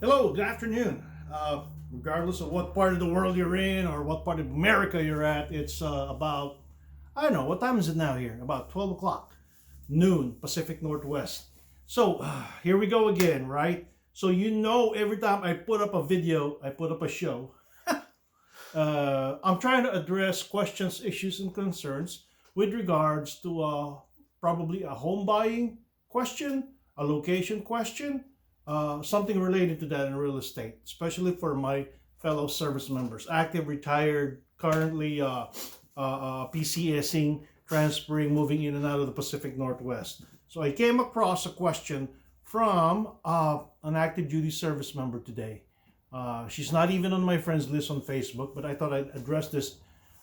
Hello, good afternoon. Regardless of what part of the world you're in or what part of America you're at, it's about, I don't know, what time is it now here? About 12 o'clock, noon, Pacific Northwest. So here we go again, right? So every time I put up a video, I put up a show, I'm trying to address questions, issues, and concerns with regards to probably a home buying question, a location question, something related to that in real estate, especially for my fellow service members, active, retired, currently PCSing, transferring, moving in and out of the Pacific Northwest. So I came across a question from an active duty service member today. She's not even on my friends list on Facebook, but I thought I'd address this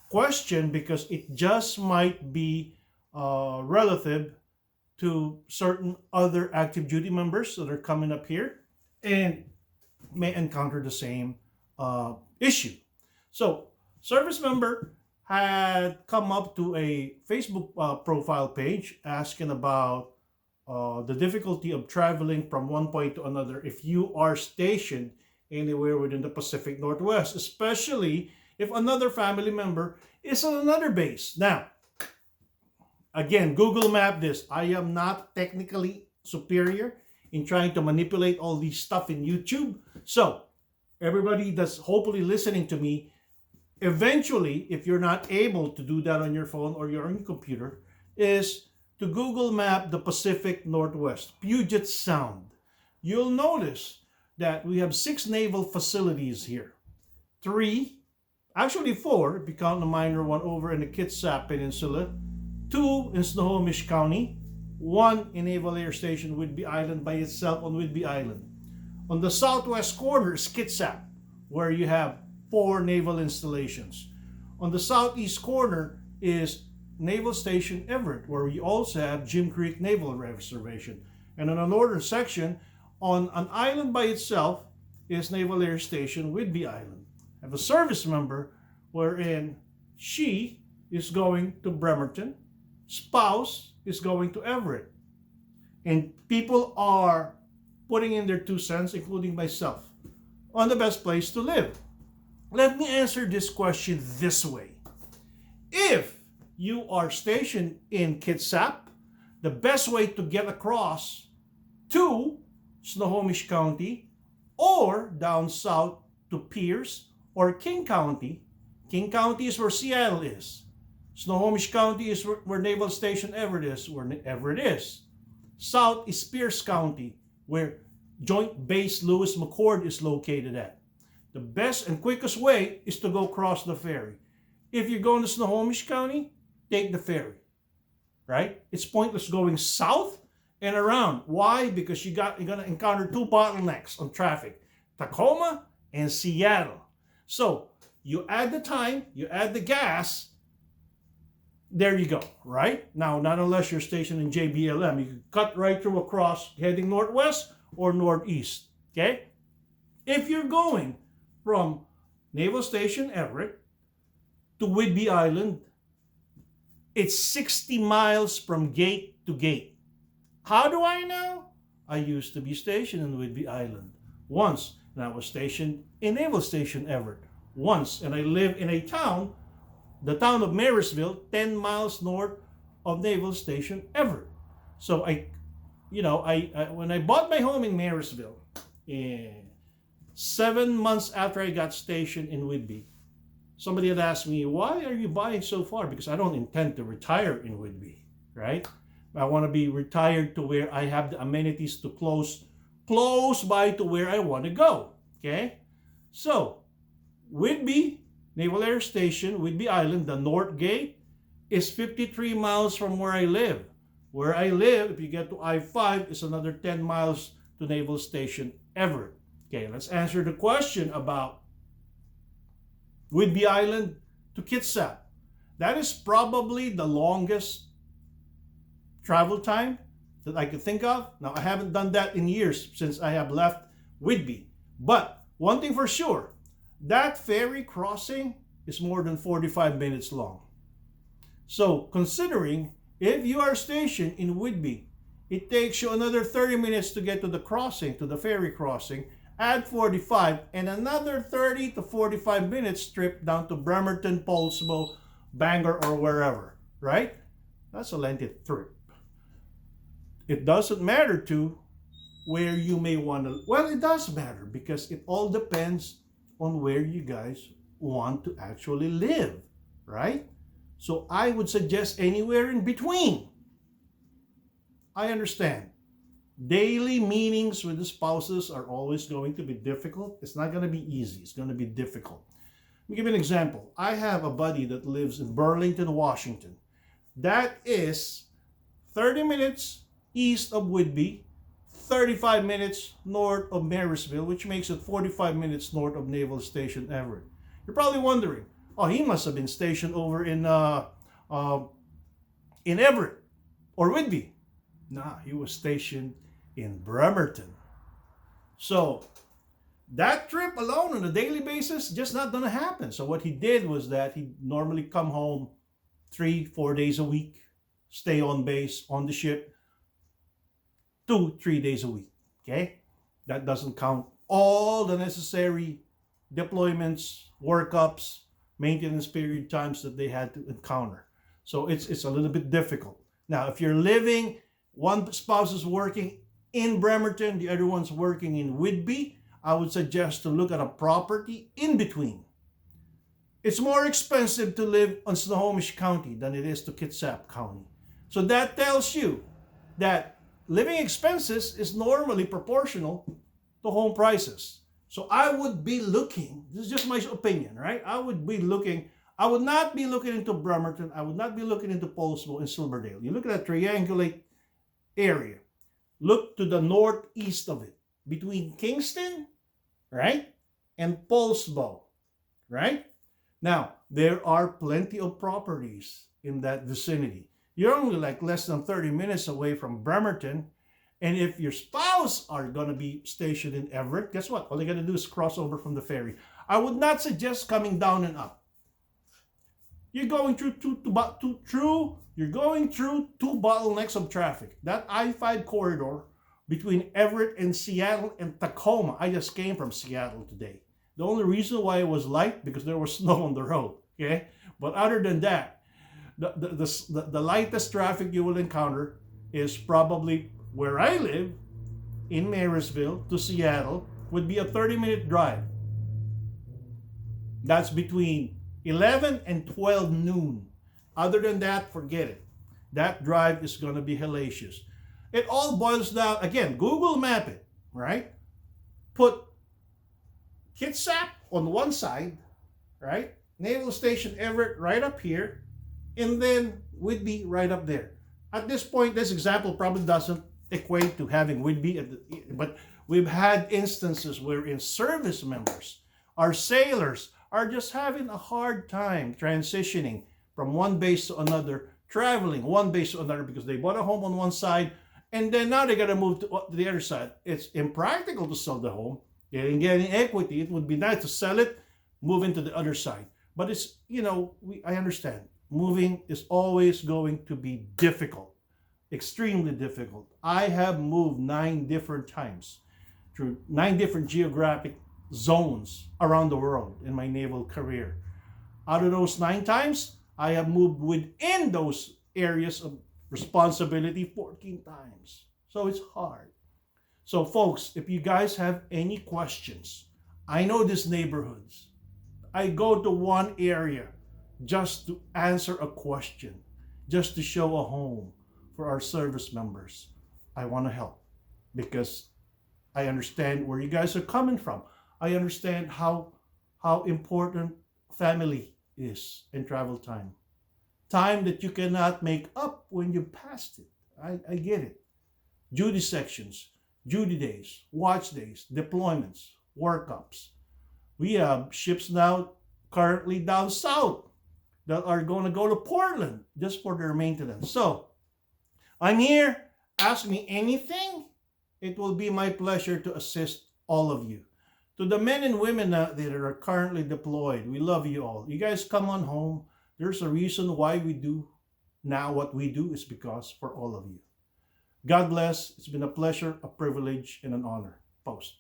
question because it just might be relative to certain other active duty members that are coming up here and may encounter the same issue. So, service member had come up to a Facebook profile page asking about the difficulty of traveling from one point to another if you are stationed anywhere within the Pacific Northwest, especially if another family member is on another base. Now, again, Google Map this. I am not technically superior in trying to manipulate all these stuff in YouTube. So, everybody that's hopefully listening to me, eventually, if you're not able to do that on your phone or your own computer, is to Google Map the Pacific Northwest, Puget Sound. You'll notice that we have 6 naval facilities here. 3, actually 4, if you count the minor one over in the Kitsap Peninsula, 2 in Snohomish County, 1 in Naval Air Station Whidbey Island by itself on Whidbey Island. On the southwest corner is Kitsap, where you have 4 naval installations. On the southeast corner is Naval Station Everett, where we also have Jim Creek Naval Reservation. And on the northern section, on an island by itself, is Naval Air Station Whidbey Island. I have a service member wherein she is going to Bremerton, spouse is going to Everett. And people are putting in their 2 cents, including myself, on the best place to live. Let me answer this question this way. If you are stationed in Kitsap, the best way to get across to Snohomish County or down south to Pierce or King County. King County is where Seattle is. Snohomish County is where Naval Station Everett is, where Everett is. South is Pierce County, where Joint Base Lewis McChord is located at. The best and quickest way is to go across the ferry. If you're going to Snohomish County, take the ferry, right? It's pointless going south and around. Why? Because you're going to encounter 2 bottlenecks on traffic, Tacoma and Seattle. So you add the time, you add the gas, there you go, right? Now, not unless you're stationed in JBLM. You can cut right through across heading northwest or northeast, okay? If you're going from Naval Station Everett to Whidbey Island, it's 60 miles from gate to gate. How do I know? I used to be stationed in Whidbey Island once, and I was stationed in Naval Station Everett once, and I live in a town, the town of Marysville, 10 miles north of Naval Station Everett. So when I bought my home in Marysville, 7 months after I got stationed in Whidbey, somebody had asked me, why are you buying so far? Because I don't intend to retire in Whidbey, right? I want to be retired to where I have the amenities to close by to where I want to go, okay? So, Whidbey Naval Air Station, Whidbey Island, the North Gate, is 53 miles from where I live. Where I live, if you get to I-5, is another 10 miles to Naval Station Everett. Okay, let's answer the question about Whidbey Island to Kitsap. That is probably the longest travel time that I could think of. Now, I haven't done that in years since I have left Whidbey. But one thing for sure, that ferry crossing is more than 45 minutes long. So, considering if you are stationed in Whidbey, it takes you another 30 minutes to get to the crossing, to the ferry crossing. add 45, and another 30 to 45 minutes trip down to Bremerton, Polsbo, Bangor, or wherever, right? That's a lengthy trip. It doesn't matter to where you may want to, well, it does matter because it all depends on where you guys want to actually live, right? So I would suggest anywhere in between. I understand. Daily meetings with the spouses are always going to be difficult. It's not going to be easy. It's going to be difficult. Let me give you an example. I have a buddy that lives in Burlington, Washington. That is 30 minutes east of Whitby, 35 minutes north of Marysville, which makes it 45 minutes north of Naval Station Everett. You're probably wondering, oh, he must have been stationed over in Everett or Whitby. Nah, he was stationed in Bremerton. So that trip alone on a daily basis just not gonna happen. So what he did was that he normally come home 3-4 days a week, stay on base on the ship 2-3 days a week. Okay, that doesn't count all the necessary deployments, workups, maintenance period times that they had to encounter. So it's a little bit difficult. Now, if you're living, one spouse is working in Bremerton, the other one's working in Whitby, I would suggest to look at a property in between. It's more expensive to live in Snohomish County than it is to Kitsap County. So that tells you that living expenses is normally proportional to home prices. So I would be looking, this is just my opinion, right? I would not be looking into Bremerton. I would not be looking into Polsbo and Silverdale. You look at that triangulate area. Look to the northeast of it, between Kingston, right, and Polsbo, right? Now, there are plenty of properties in that vicinity. You're only like less than 30 minutes away from Bremerton. And if your spouse are going to be stationed in Everett, guess what? All they got to do is cross over from the ferry. I would not suggest coming down and up. You're going through two bottlenecks of traffic. That I-5 corridor between Everett and Seattle and Tacoma. I just came from Seattle today. The only reason why it was light because there was snow on the road. Okay, but other than that, the lightest traffic you will encounter is probably where I live in Marysville to Seattle would be a 30-minute drive. That's between 11 and 12 noon. Other than that, forget it. That drive is going to be hellacious. It all boils down, again, Google map it, right? Put Kitsap on one side, right? Naval Station Everett right up here, and then Whitby right up there. At this point, this example probably doesn't equate to having Whitby, but we've had instances wherein service members, our sailors, are just having a hard time transitioning from one base to another, traveling one base to another because they bought a home on one side, and then now they got to move to the other side. It's impractical to sell the home. They didn't get any equity. It would be nice to sell it, move into the other side. But it's, I understand. Moving is always going to be difficult, extremely difficult. I have moved 9 different times through 9 different geographic zones around the world in my naval career. Out of those 9 times, I have moved within those areas of responsibility 14 times. So it's hard. So folks, if you guys have any questions, I know these neighborhoods. I go to one area just to answer a question, just to show a home for our service members. I want to help because I understand where you guys are coming from. I understand how important family is in travel time. Time that you cannot make up when you passed it. I get it. Duty sections, duty days, watch days, deployments, workups. We have ships now currently down south that are going to go to Portland just for their maintenance. So I'm here. Ask me anything. It will be my pleasure to assist all of you. To the men and women out there that are currently deployed, we love you all. You guys come on home. There's a reason why we do now what we do is because for all of you. God bless. It's been a pleasure, a privilege, and an honor. Post.